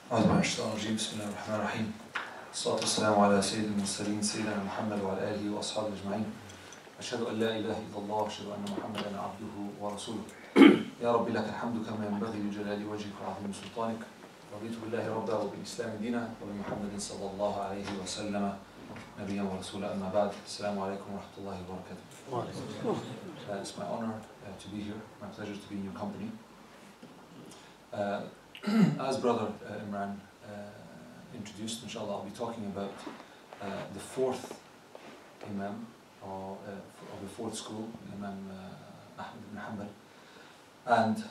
أعوذ بالله من الشيطان الرجيم بسم الله الرحمن الرحيم الصلاة والسلام على سيد المرسلين سيدنا محمد وعلى آله وأصحابه أجمعين أشهد أن لا إله إلا الله وأشهد أن محمدا عبده ورسوله يا رب لك الحمد كما ينبغي لجلال وجهك وعظيم سلطانك رضيت بالله ربا وبالإسلام دينا وبمحمد صلى الله عليه وسلم نبيا ورسولا أما بعد السلام عليكم ورحمة الله وبركاته. It's my honor to be here, my pleasure to be in your company. As brother Imran introduced, inshallah, I'll be talking about the fourth Imam of the fourth school, Imam Ahmad ibn Hanbal. And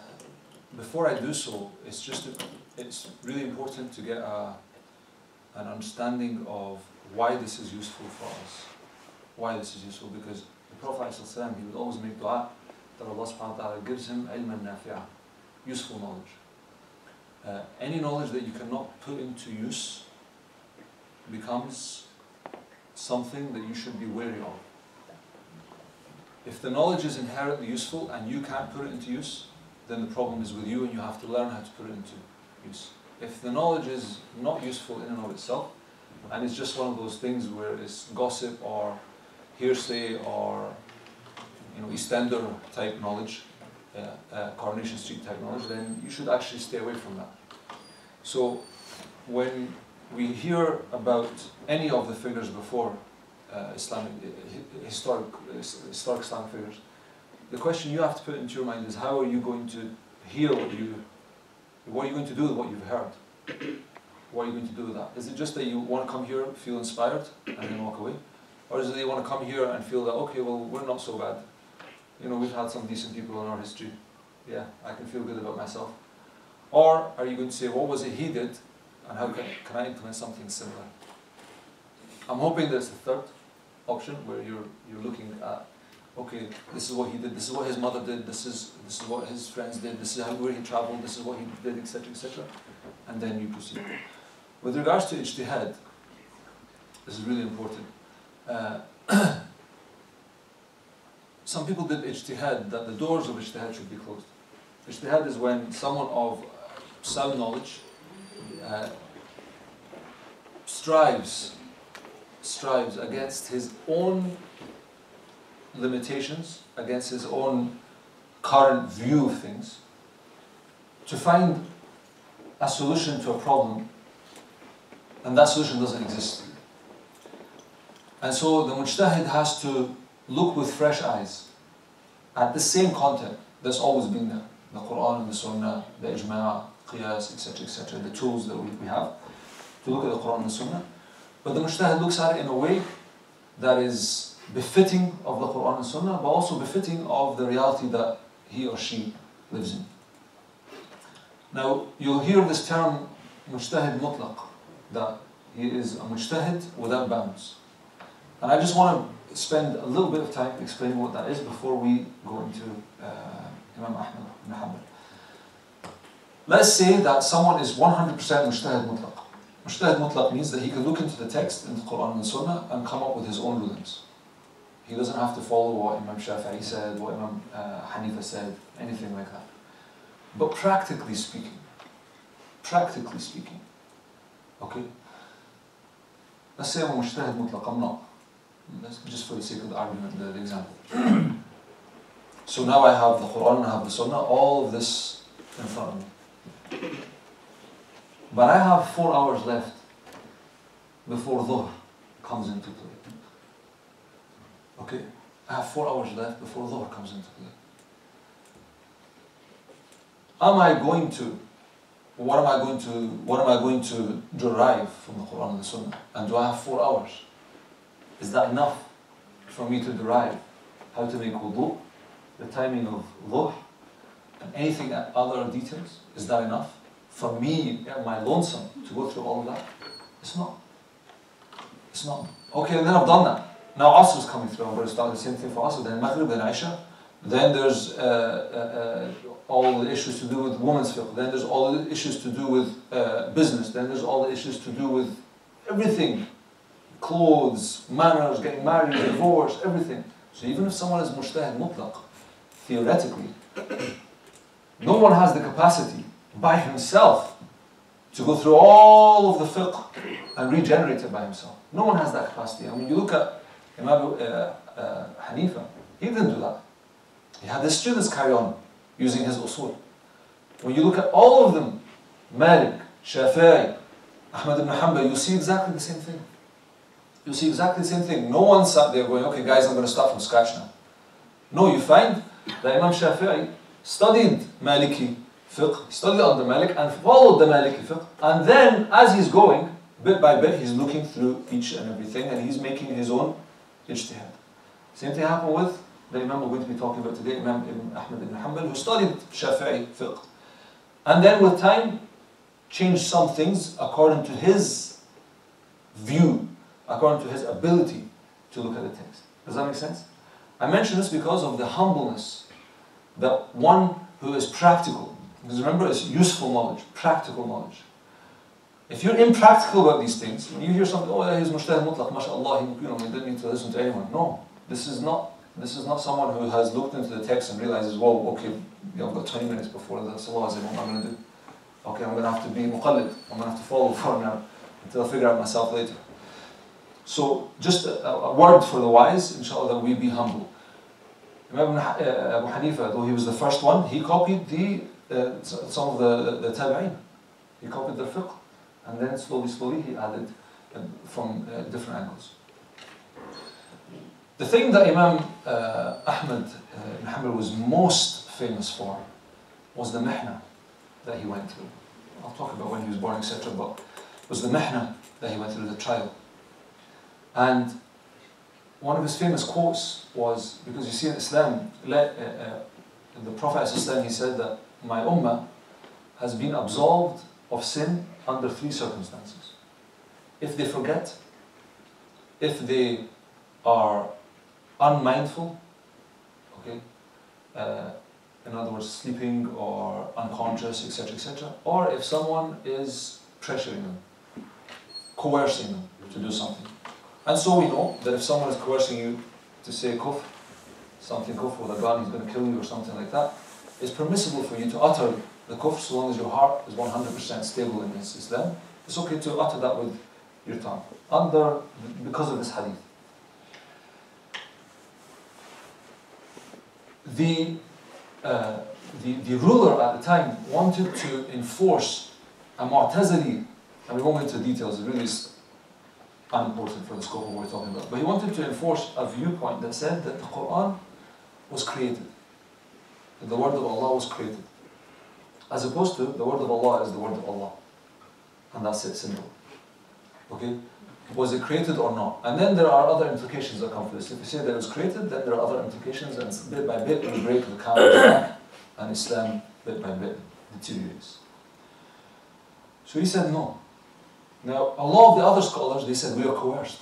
before I do so, it's really important to get an understanding of why this is useful for us. Why this is useful? Because the Prophet ﷺ, he would always make dua that Allah subhanahu wa ta'ala gives him ilman nafi'ah, useful knowledge. Any knowledge that you cannot put into use becomes something that you should be wary of. If the knowledge is inherently useful and you can't put it into use, then the problem is with you and you have to learn how to put it into use. If the knowledge is not useful in and of itself, and it's just one of those things where it's gossip or hearsay or EastEnder type knowledge, Coronation Street type knowledge, then you should actually stay away from that. So when we hear about any of the figures before historic Islamic figures, the question you have to put into your mind is, how are you going to hear what are you going to do with what you've heard? What are you going to do with that? Is it just that you want to come here, feel inspired, and then walk away? Or is it that you want to come here and feel that, okay, well, we're not so bad. We've had some decent people in our history. Yeah, I can feel good about myself. Or are you going to say, what was it he did, and how can I implement something similar? I'm hoping there's the third option, where you're looking at, okay, this is what he did, this is what his mother did, this is what his friends did, this is where he traveled, this is what he did, etc., etc., and then you proceed. With regards to ijtihad, this is really important. Some people did ijtihad that the doors of ijtihad should be closed. Ijtihad is when someone of sound knowledge strives against his own limitations, against his own current view of things, to find a solution to a problem, and that solution doesn't exist. And so the mujtahid has to look with fresh eyes at the same content that's always been there, the Quran and the Sunnah, the Ijma', Qiyas, etc., the tools that we have to look at the Quran and the Sunnah. But the mujtahid looks at it in a way that is befitting of the Quran and Sunnah, but also befitting of the reality that he or she lives in. Now, you'll hear this term mujtahid mutlaq, that he is a mujtahid without bounds. And I just want to spend a little bit of time explaining what that is before we go into Imam Ahmad ibn Hanbal. Let's say that someone is 100% mujtahid mutlaq. Mujtahid mutlaq means that he can look into the text in the Quran and the Sunnah and come up with his own rulings. He doesn't have to follow what Imam Shafi'i said, what Imam Hanifa said, anything like that. But practically speaking, okay, let's say I'm a mujtahid mutlaq, I'm not. Just for the sake of the argument, the example. So now I have the Quran and I have the Sunnah, all of this in front of me. But I have 4 hours left before Dhuhr comes into play. Okay? I have 4 hours left before Dhuhr comes into play. What am I going to derive from the Quran and the Sunnah? And do I have 4 hours? Is that enough for me to derive how to make wudu, the timing of dhuhr, and anything other details? Is that enough for me, my lonesome, to go through all of that? It's not. It's not. Okay, then I've done that. Now Asr is coming through. I'm going to start the same thing for Asr, then Maghrib, then Isha. Then there's all the issues to do with women's fiqh. Then there's all the issues to do with business. Then there's all the issues to do with everything. Clothes, manners, getting married, divorce, everything. So even if someone is mujtahid mutlaq, theoretically, no one has the capacity by himself to go through all of the fiqh and regenerate it by himself. No one has that capacity. I mean, you look at Imam Hanifa, he didn't do that. He had his students carry on using his usul. When you look at all of them, Malik, Shafi'i, Ahmad ibn Hanbal, you see exactly the same thing. You see exactly the same thing. No one sat there going, okay guys, I'm going to start from scratch now. No, you find that Imam Shafi'i studied Maliki fiqh, studied under Malik and followed the Maliki fiqh, and then as he's going, bit by bit, he's looking through each and everything and he's making his own ijtihad. Same thing happened with the Imam we're going to be talking about today, Imam Ahmad ibn Hanbal, who studied Shafi'i fiqh. And then with time, changed some things according to his view, according to his ability to look at the text. Does that make sense? I mention this because of the humbleness that one who is practical, because remember it's useful knowledge, practical knowledge. If you're impractical about these things, when you hear something, oh yeah, he's mujtahid mutlaq, mashallah, he didn't need to listen to anyone. No, this is not someone who has looked into the text and realizes, whoa, okay, I've got 20 minutes before the salah, what am I going to do? Okay, I'm going to have to be muqallid, I'm going to have to follow for now until I figure out myself later. So just a word for the wise, inshallah, that we be humble. Imam Abu Hanifa, though he was the first one, he copied some of the tabi'een. He copied their fiqh, and then slowly he added from different angles. The thing that Imam Ahmad ibn Hanbal was most famous for was the mihna that he went through. I'll talk about when he was born, etc., but it was the mihna that he went through, the trial. And one of his famous quotes was, because you see in Islam, the Prophet ﷺ, he said that my ummah has been absolved of sin under 3 circumstances. If they forget, if they are unmindful, okay, in other words, sleeping or unconscious, etc., or if someone is pressuring them, coercing them to do something. And so we know that if someone is coercing you to say kufr, something kufr with a gun, he's going to kill you or something like that, it's permissible for you to utter the kufr so long as your heart is 100% stable in Islam. It's okay to utter that with your tongue, because of this hadith. The ruler at the time wanted to enforce a Mu'tazili, and we won't go into details, it really is unimportant for the scope of what we're talking about, but he wanted to enforce a viewpoint that said that the Quran was created, that the word of Allah was created, as opposed to the word of Allah is the word of Allah, and that's it, simple. Okay? Was it created or not? And then there are other implications that come from this. If you say that it was created, then there are other implications, and bit by bit we break the camel's back, and Islam bit by bit deteriorates. So he said no. Now, a lot of the other scholars, they said we are coerced.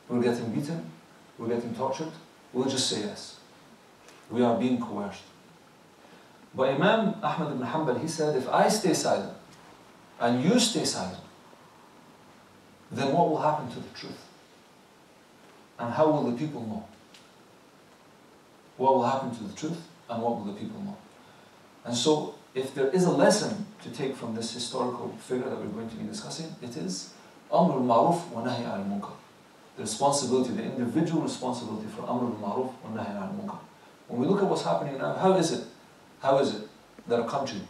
We're getting beaten, we're getting tortured, we'll just say yes. We are being coerced. But Imam Ahmad ibn Hanbal, he said, if I stay silent, and you stay silent, then what will happen to the truth? And how will the people know? What will happen to the truth, and what will the people know? And so, if there is a lesson to take from this historical figure that we're going to be discussing, it is Amr al-Ma'ruf wa Nahy al-Munkar. The responsibility, the individual responsibility for Amr al-Ma'ruf wa Nahy al-Munkar. When we look at what's happening now, how is it that a country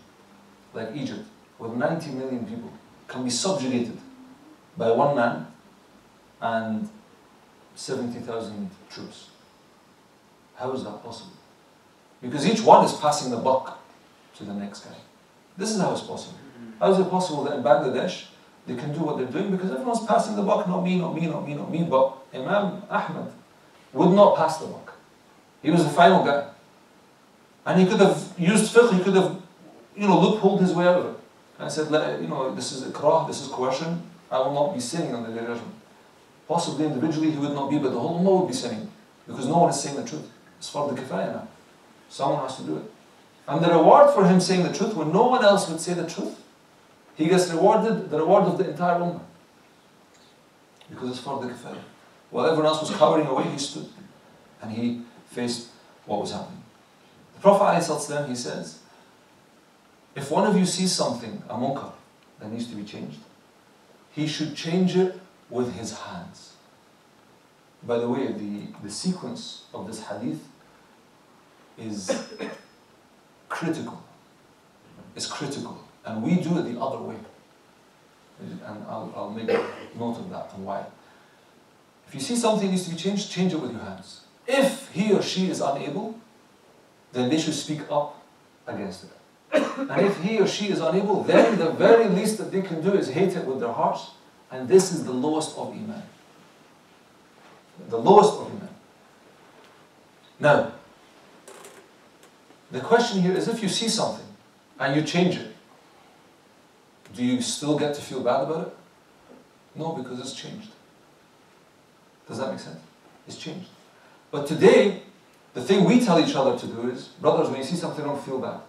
like Egypt, with 90 million people, can be subjugated by one man and 70,000 troops? How is that possible? Because each one is passing the buck to the next guy. This is how it's possible. How is it possible that in Bangladesh they can do what they're doing? Because everyone's passing the buck, not me, not me, not me, not me. But Imam Ahmad would not pass the buck. He was the final guy. And he could have used fiqh, he could have, loopholed his way out of it. And said, this is ikrah, this is coercion, I will not be sinning on the day of judgment. Possibly individually he would not be, but the whole ummah would be sinning. Because no one is saying the truth. It's fard kifaya now. Someone has to do it. And the reward for him saying the truth, when no one else would say the truth, he gets rewarded the reward of the entire ummah. Because it's fard kifaya. While everyone else was cowering away, he stood. And he faced what was happening. The Prophet ﷺ, he says, if one of you sees something, a munkar, that needs to be changed, he should change it with his hands. By the way, the sequence of this hadith is critical. It's critical. And we do it the other way. And I'll make note of that and why. If you see something needs to be changed, change it with your hands. If he or she is unable, then they should speak up against it. And if he or she is unable, then the very least that they can do is hate it with their hearts. And this is the lowest of Iman. The lowest of Iman. Now, the question here is, if you see something and you change it, do you still get to feel bad about it? No, because it's changed. Does that make sense? It's changed. But today, the thing we tell each other to do is, brothers, when you see something wrong, feel bad.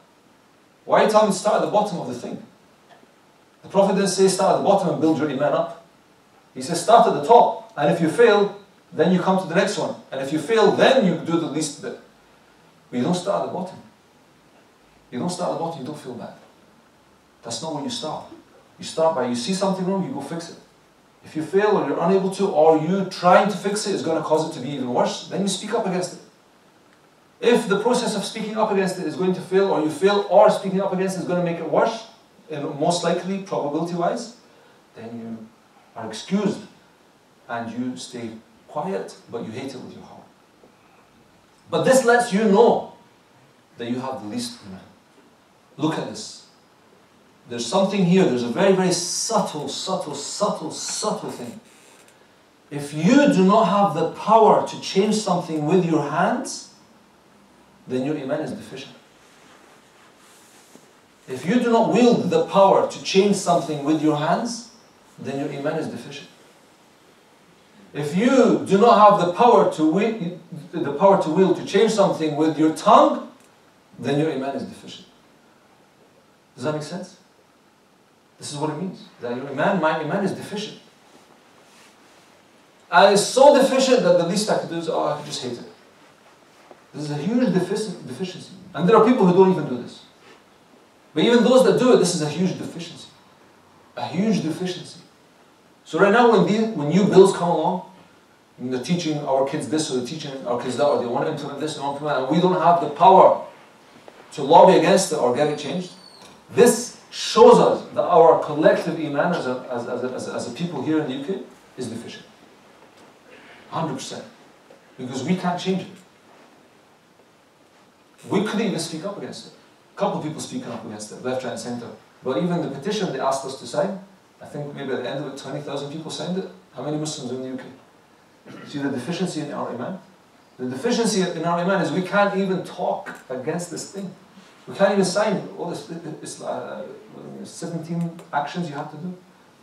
Why are you telling me to start at the bottom of the thing? The Prophet didn't say start at the bottom and build your Iman up. He says start at the top, and if you fail, then you come to the next one. And if you fail, then you do the least bit. But you don't start at the bottom. You don't start at the bottom, you don't feel bad. That's not where you start. You start by, you see something wrong, you go fix it. If you fail or you're unable to, or you trying to fix it is going to cause it to be even worse, then you speak up against it. If the process of speaking up against it is going to fail, or you fail, or speaking up against it is going to make it worse, most likely, probability-wise, then you are excused and you stay quiet, but you hate it with your heart. But this lets you know that you have the least Iman. Look at this. There's something here, there's a very, very subtle thing. If you do not have the power to change something with your hands, then your Iman is deficient. If you do not wield the power to change something with your hands, then your Iman is deficient. If you do not have the power to wield to change something with your tongue, then your Iman is deficient. Does that make sense? This is what it means. That your Iman, my Iman is deficient. And it's so deficient that the least I could do is, I could just hate it. This is a huge deficiency. And there are people who don't even do this. But even those that do it, this is a huge deficiency. A huge deficiency. So right now when new bills come along, and they're teaching our kids this or they're teaching our kids that, or they want to implement this and want to implement that, and we don't have the power to lobby against it or get it changed, this shows us that our collective Iman as a people here in the UK is deficient. 100%. Because we can't change it. We couldn't even speak up against it. A couple of people speaking up against it, left, right and centre. But even the petition they asked us to sign, I think maybe at the end of it 20,000 people signed it. How many Muslims in the UK? See the deficiency in our Iman? The deficiency in our Iman is we can't even talk against this thing. We can't even sign all this. It's 17 actions you have to do.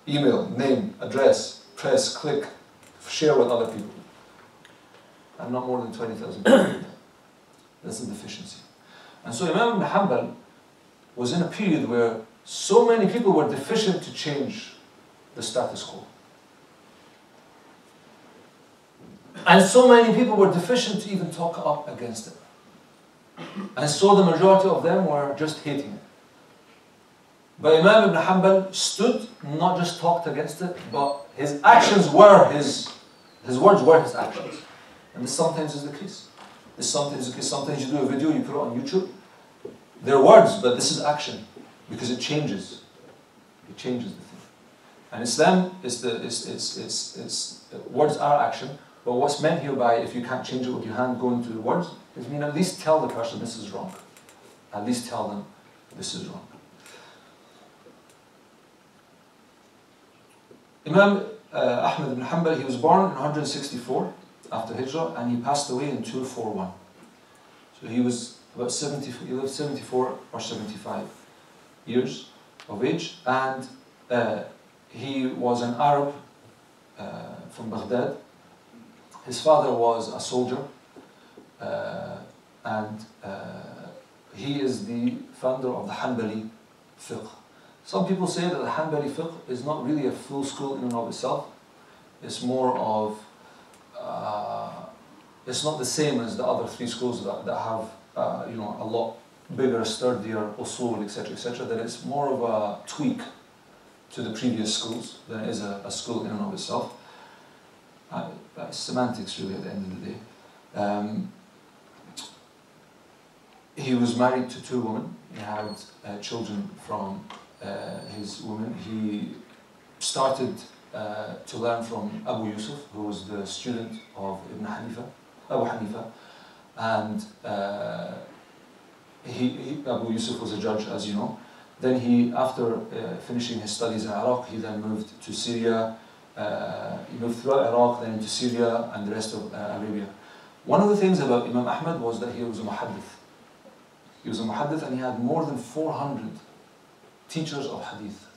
Email, name, address, press, click, share with other people. And not more than 20,000 people. That's a deficiency. And so Imam Ibn Hanbal was in a period where so many people were deficient to change the status quo. And so many people were deficient to even talk up against it. And so the majority of them were just hating it. But Imam Ibn Hanbal stood, not just talked against it, but his actions were his words were his actions. And this sometimes is the case. This sometimes is the case. Sometimes you do a video, you put it on YouTube. They're words, but this is action. Because it changes. It changes the thing. And Islam words are action. But what's meant here by, if you can't change it with your hand, go into the words, is mean at least tell the person this is wrong. At least tell them this is wrong. Imam Ahmad ibn Hanbal, he was born in 164 after Hijrah, and he passed away in 241. So he was about 74 or 75 years of age, and he was an Arab from Baghdad. His father was a soldier, and he is the founder of the Hanbali Fiqh. Some people say that the Hanbali Fiqh is not really a full school in and of itself. It's more of, it's not the same as the other three schools that have a lot bigger, sturdier usul, etc., etc. That it's more of a tweak to the previous schools than it is a school in and of itself. Semantics really at the end of the day. He was married to 2 women. He had children from his women. He started to learn from Abu Yusuf, who was the student of Abu Hanifa, and Abu Yusuf was a judge, as you know. Then he, after finishing his studies in Iraq, he then moved to Syria. He moved throughout Iraq, then into Syria and the rest of Arabia. One of the things about Imam Ahmad was that he was a muhaddith. He was a muhaddith, and he had more than 400 teachers of hadith.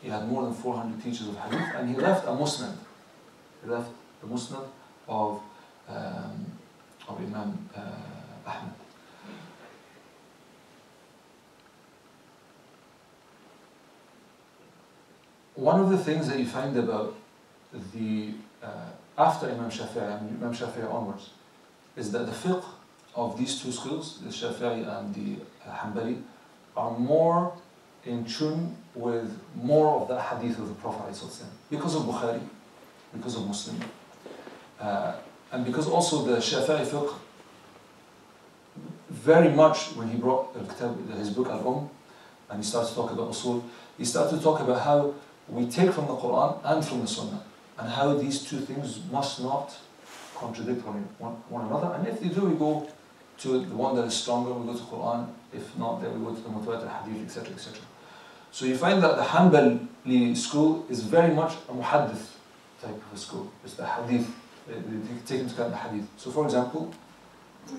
He had more than 400 teachers of hadith, and he left a musnad. He left the musnad of Imam Ahmad. One of the things that you find about the after Imam Shafi'i onwards, is that the fiqh of these 2 schools, the Shafi'i and the Hanbali, are more in tune with more of the hadith of the Prophet ﷺ, because of Bukhari, because of Muslim, and because also the Shafi'i fiqh, very much when he brought his book Al-Umm, and he started to talk about usul, he started to talk about how we take from the Quran and from the Sunnah, and how these 2 things must not contradict one another, and if they do, we go to the one that is stronger, we go to Quran, if not, then we go to the Mutawatir Hadith, etc., etc. So you find that the Hanbali school is very much a muhaddith type of a school. It's the hadith, they take into account the hadith. So for example,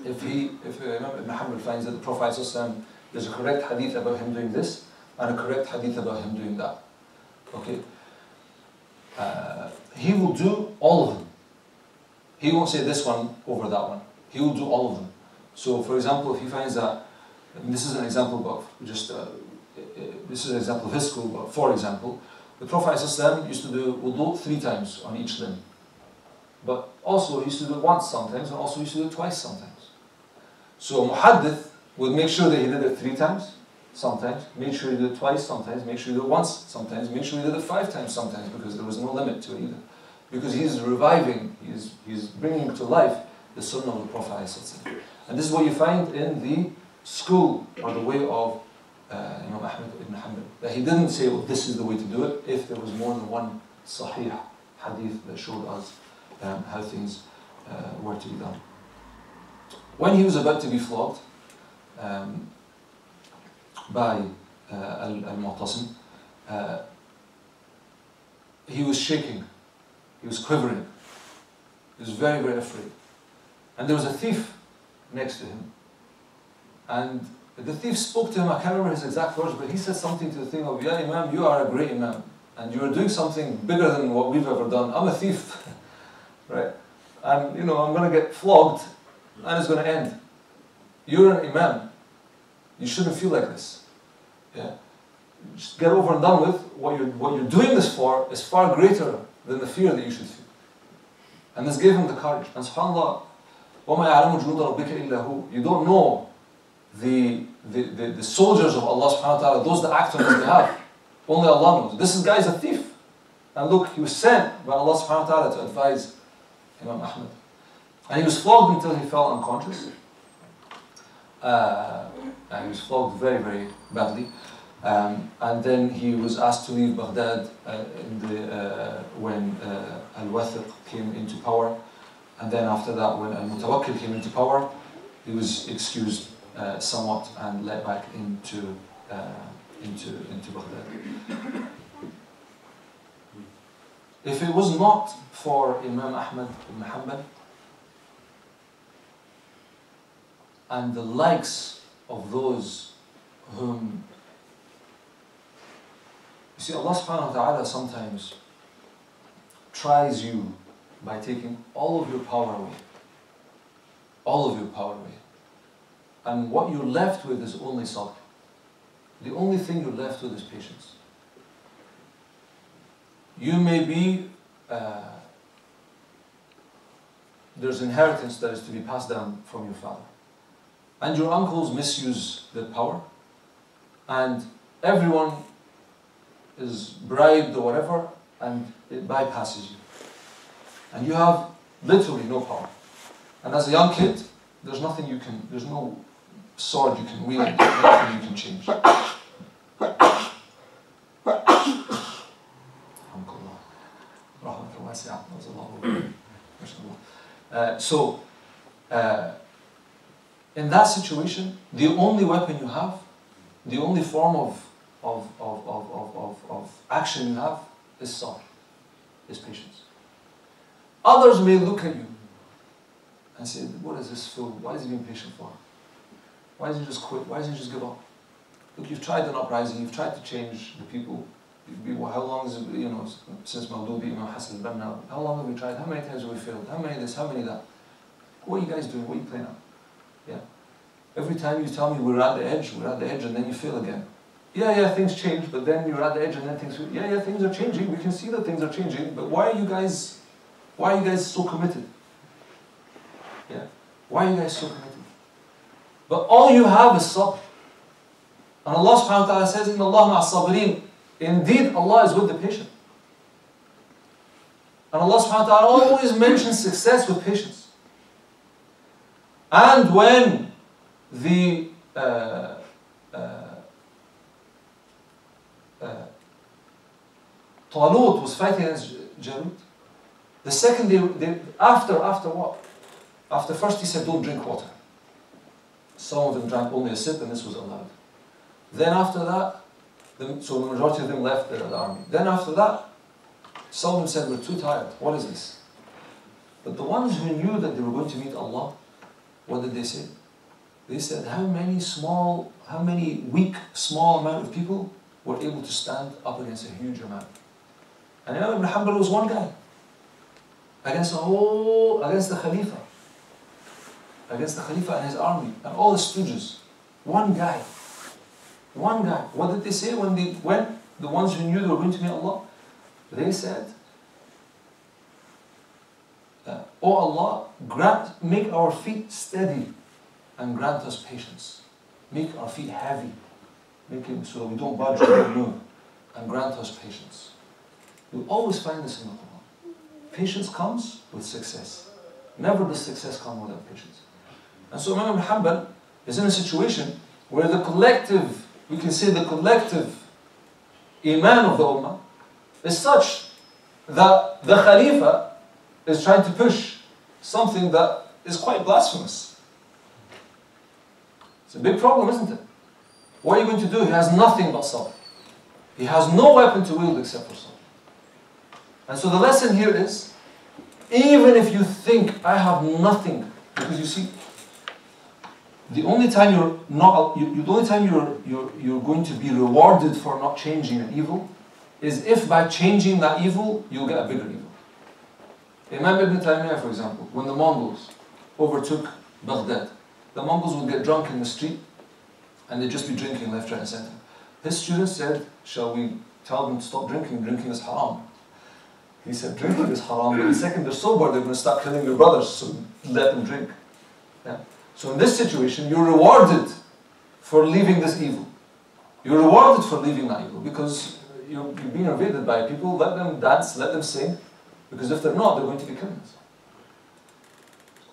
if Imam Ibn Hanbal finds that the Prophet ﷺ, there's a correct hadith about him doing this, and a correct hadith about him doing that, okay? He will do all of them. He won't say this one over that one. He will do all of them. So for example, if he finds that, and this is an example of just, this is an example of his school, but for example, the Prophet ﷺ used to do wudu 3 times on each limb. But also he used to do it once sometimes, and also he used to do it twice sometimes. So a muhaddith would make sure that he did it 3 times, sometimes, make sure he did it twice sometimes, make sure he did it once sometimes, make sure he did it 5 times sometimes, because there was no limit to it either. Because he's reviving, he's bringing to life the sunnah of the Prophet ﷺ. And this is what you find in the school, or the way of Imam Ahmad ibn Hanbal. That he didn't say, well, this is the way to do it, if there was more than one sahih hadith that showed us how things were to be done. When he was about to be flogged by Al-Mu'tasim, he was shaking, he was quivering, he was very, very afraid. And there was a thief next to him. And the thief spoke to him, I can't remember his exact words, but he said something to the thing of, Ya Imam, you are a great Imam, and you are doing something bigger than what we've ever done. I'm a thief, right? And I'm going to get flogged, and it's going to end. You're an Imam. You shouldn't feel like this. Yeah? Just get over and done with. What you're doing this for is far greater than the fear that you should feel. And this gave him the courage. And subhanAllah, وَمَا يَعْلَمُ جُنُودَ رَبِّكَ إِلَّا هُ. You don't know the soldiers of Allah subhanahu wa ta'ala, those that act on his behalf. Only Allah knows. This guy's a thief. And look, he was sent by Allah subhanahu wa ta'ala to advise Imam Ahmad. And he was flogged until he fell unconscious. And he was flogged very, very badly. And then he was asked to leave Baghdad when Al-Wathiq came into power. And then after that, when Al-Mutawakkil came into power, he was excused somewhat and led back into Baghdad. If it was not for Imam Ahmad ibn Hanbal and the likes of those whom, you see, Allah subhanahu wa ta'ala sometimes tries you by taking all of your power away. All of your power away. And what you're left with is only sabr. The only thing you're left with is patience. You may be, there's inheritance that is to be passed down from your father. And your uncles misuse their power. And everyone is bribed or whatever, and it bypasses you. And you have literally no power. And as a young kid, there's nothing you can, there's no sword you can wield, nothing you can change. So, in that situation, the only weapon you have, the only form of action you have is sabr, is patience. Others may look at you and say, what is this fool? Why is he being patient for? Why doesn't he just quit? Why doesn't he just give up? Look, you've tried an uprising, you've tried to change the people. How long is it, since Mawdubi, Imam Hassan al-Banna, how long have we tried? How many times have we failed? How many this, how many that? What are you guys doing? What are you playing at? Yeah. Every time you tell me we're at the edge, and then you fail again. Yeah, things change, but then you're at the edge and then things, things are changing. We can see that things are changing, but why are you guys so committed? Yeah. Why are you guys so committed? But all you have is sabr. And Allah subhanahu wa ta'ala says, Inna Allah ma'a sabirin. Indeed, Allah is with the patient. And Allah subhanahu wa ta'ala always mentions success with patience. And when the Talut was fighting against Jalut, the second day, after what? After first he said, don't drink water. Some of them drank only a sip and this was allowed. Then after that, so the majority of them left the army. Then after that, some of them said, we're too tired. What is this? But the ones who knew that they were going to meet Allah, what did they say? They said, how many weak, small amount of people were able to stand up against a huge amount? And Imam ibn Hanbal was one guy. Against the Khalifa. Against the Khalifa and his army, and all the stooges. One guy. One guy. What did they say when the ones who knew they were going to meet Allah? They said, O Allah, make our feet steady and grant us patience. Make our feet heavy. Make it so that we don't budge or don't move. And grant us patience. You'll always find this in the Quran. Patience comes with success. Never does success come without patience. And so Imam ibn Hanbal is in a situation where the collective, we can say the collective iman of the ummah is such that the Khalifa is trying to push something that is quite blasphemous. It's a big problem, isn't it? What are you going to do? He has nothing but sabr. He has no weapon to wield except for sabr. And so the lesson here is, even if you think I have nothing, because you see, the only time you're going to be rewarded for not changing an evil is if by changing that evil you'll get a bigger evil. Imam ibn Taymiyyah, for example, when the Mongols overtook Baghdad, the Mongols would get drunk in the street and they'd just be drinking left, right and center. His students said, shall we tell them to stop drinking? Drinking is haram. He said, drinking is haram, but the second they're sober, they're going to start killing your brothers, so let them drink. Yeah? So in this situation, you're rewarded for leaving this evil. You're rewarded for leaving that evil, because you're being invaded by people. Let them dance, let them sing, because if they're not, they're going to be killers.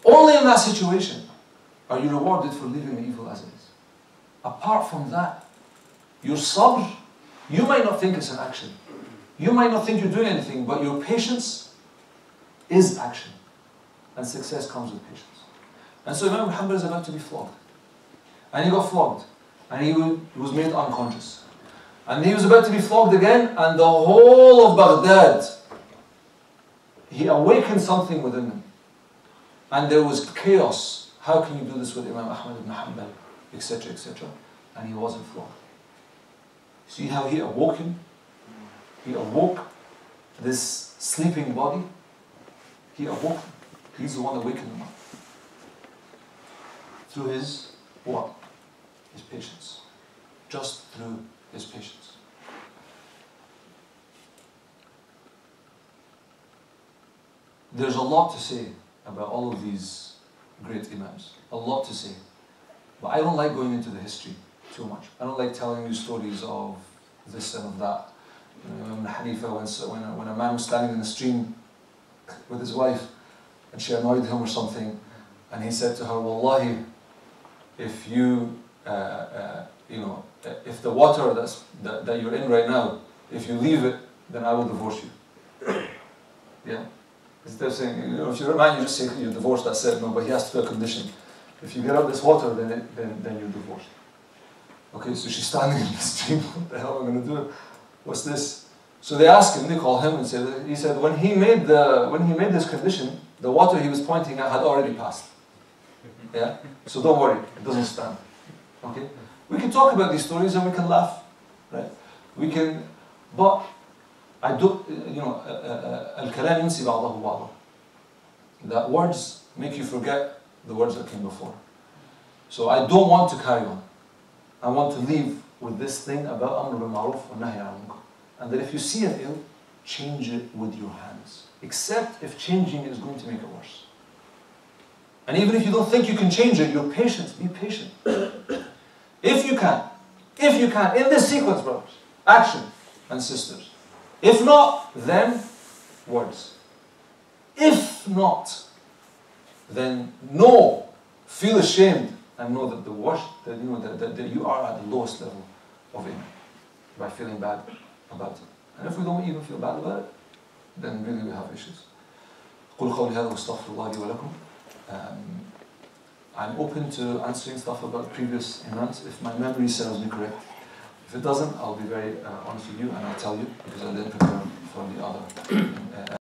Only in that situation are you rewarded for leaving the evil as it is. Apart from that, your sabr, you might not think it's an action. You might not think you're doing anything, but your patience is action. And success comes with patience. And so Imam Hanbal is about to be flogged. And he got flogged. And he was made unconscious. And he was about to be flogged again, and the whole of Baghdad, he awakened something within him. And there was chaos. How can you do this with Imam Ahmad ibn Hanbal, etc., etc. And he wasn't flogged. See how he awoke him? He awoke this sleeping body. He awoke him. He's the one that wakened him up. Through his what? His patience. Just through his patience. There's a lot to say about all of these great Imams. A lot to say. But I don't like going into the history too much. I don't like telling you stories of this and of that. Imam Hanifa, when a man was standing in the stream with his wife and she annoyed him or something, and he said to her, Wallahi, if you, if the water that you're in right now, if you leave it, then I will divorce you. Yeah? Instead of saying, if you're a man, you just say you're divorced, that's it. No, but he has to put a condition. If you get out this water, then you're divorced. Okay, so she's standing in the stream. What the hell am I going to do? What's this? So they ask him, they call him and say, he said when he made this condition, the water he was pointing at had already passed. Yeah? So don't worry, it doesn't stand. Okay? We can talk about these stories and we can laugh. Right? We can, but I do, al-kalam yansi ba'dahu ba'dah. That words make you forget the words that came before. So I don't want to carry on. I want to leave with this thing about amr bil ma'ruf wa nahy anil munkar. And that if you see an ill, change it with your hands. Except if changing is going to make it worse. And even if you don't think you can change it, you're patient, be patient. If you can, in this sequence, brothers, action and sisters. If not, then words. If not, then know, feel ashamed, and know that the worst, that you are at the lowest level of iman by feeling bad about it. And if we don't even feel bad about it, then really we have issues. قُلْ قَوْلِ هَذَا وَاسْتَغْفِرُ اللَّهِ لِي وَلَكُمْ. I'm open to answering stuff about previous imams if my memory serves me correct. If it doesn't, I'll be very honest with you and I'll tell you because I didn't prepare for the other